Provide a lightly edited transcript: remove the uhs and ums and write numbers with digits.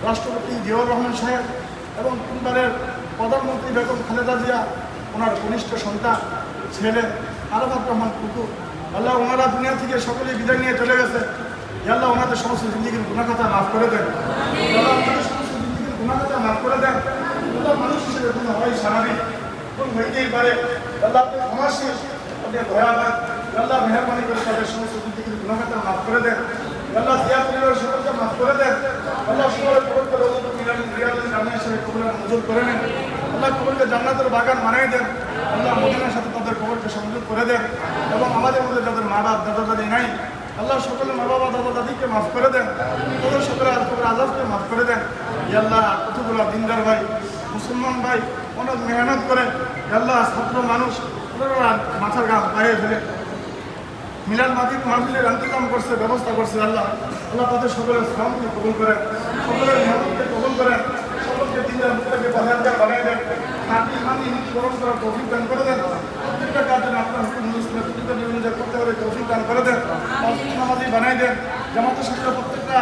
রাষ্ট্রপতি জিয়াউর রহমান সাহেব এবং পরিবারের প্রধানমন্ত্রী বেগম খালেদা জিয়া, ওনার কনিষ্ঠ সন্তান ছেলে আরাফাত রহমান কুকু, আল্লাহ ওনারা দুনিয়া থেকে সকলেই বিদায় নিয়ে চলে গেছে। আল্লাহ ওনাদের সমস্ত জিন্দিগির গুণাখাতা মাফ করে দেন। আল্লাহ ওনাদের সমস্ত জিন্দিগির গুণাখাতা মাফ করে দেন। আল্লাহ মানুষ হিসেবে কোনো হয় স্বাভাবিক কোন হইতেই পারে। আল্লাহ আপনি ক্ষমাশীল, আপনি দয়াবান। আল্লাহ মেহরবানি করে তাদের সমস্ত জিন্দিগির গুণাখাতা মাফ করে দেন। আল্লাহ জিয়া পরিবারের সকলকে মাফ করে দেন। আল্লাহ সকলের কবরকে রওজাতুল রিয়াজুল জান্নাত হিসেবে কবরের মঞ্জুর করে নেন। আল্লাহ কবরকে জান্নাতের বাগান বানিয়ে দেন। আল্লাহ মদিনার সাথে তাদের কবরকে সংযোগ করে দেন এবং আমাদের মধ্যে যাদের মা বাপ দাদা দাদি নাই, আল্লাহ সকলের মা বাবা দাদা দাদিকে মাফ করে দেন। তাদের সকলের কবর আযাবকে মাফ করে দেন। আল্লাহ কতগুলো দিনদার ভাই, মুসলমান ভাই অনেক মেহনত করে আল্লাহ ছাত্র মানুষ ওনারা মাথার ঘাম পায়ে ফেলে মিলাদ মাহফিলের ইন্তজাম করছে, ব্যবস্থা করছে। আল্লাহ আল্লাহ তাদের সকলের শ্রমকে কবুল করেন, সকলের মেহনতকে কবুল করেন, সকলকে দিনের মুখটাকে বাজারদার বানিয়ে দেন, মাটি মাটি গ্রহণ করার তৌফিক দান করে দেন। প্রত্যেকটা কাজে আপনার হুকুম অনুযায়ী করতে হবে তৌফিক দান করে দেন। নামাজি বানিয়ে দেন। জামাতের সাথে প্রত্যেকটা